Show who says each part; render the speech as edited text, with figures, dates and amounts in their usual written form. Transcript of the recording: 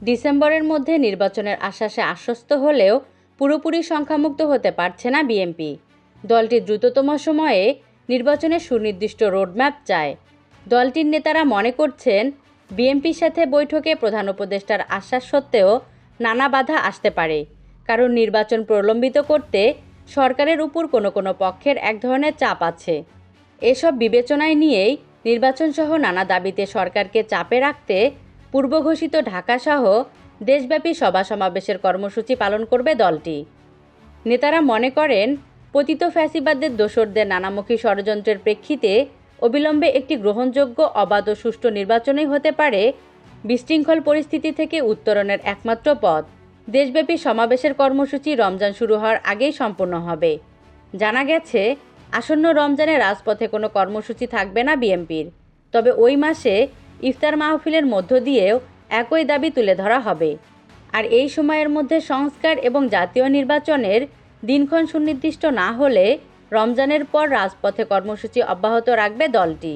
Speaker 1: ডিসেম্বরের মধ্যে নির্বাচনের আশ্বাসে আশ্বস্ত হলেও পুরোপুরি সংখ্যামুক্ত হতে পারছে না বিএনপি। দলটি দ্রুততম সময়ে নির্বাচনের সুনির্দিষ্ট রোডম্যাপ চায়। দলটির নেতারা মনে করছেন, বিএনপির সাথে বৈঠকে প্রধান উপদেষ্টার আশ্বাস সত্ত্বেও নানা বাধা আসতে পারে, কারণ নির্বাচন প্রলম্বিত করতে সরকারের উপর কোনো পক্ষের এক ধরনের চাপ আছে। এসব বিবেচনায় নিয়েই নির্বাচনসহ নানা দাবিতে সরকারকে চাপে রাখতে পূর্বঘোষিত ঢাকাসহ দেশব্যাপী সভা সমাবেশের কর্মসূচি পালন করবে দলটি। নেতারা মনে করেন, পতিত ফ্যাসিবাদের দোসরদের নানামুখী ষড়যন্ত্রের প্রেক্ষিতে অবিলম্বে একটি গ্রহণযোগ্য, অবাধ ও সুষ্ঠু নির্বাচনই হতে পারে বিশৃঙ্খল পরিস্থিতি থেকে উত্তরণের একমাত্র পথ। দেশব্যাপী সমাবেশের কর্মসূচি রমজান শুরু হওয়ার আগেই সম্পূর্ণ হবে। জানা গেছে, আসন্ন রমজানে রাজপথে কোনো কর্মসূচি থাকবে না বিএনপির। তবে ওই মাসে ইফতার মাহফিলের মধ্য দিয়েও একই দাবি তুলে ধরা হবে। আর এই সময়ের মধ্যে সংস্কার এবং জাতীয় নির্বাচনের দিনক্ষণ সুনির্দিষ্ট না হলে রমজানের পর রাজপথে কর্মসূচি অব্যাহত রাখবে দলটি।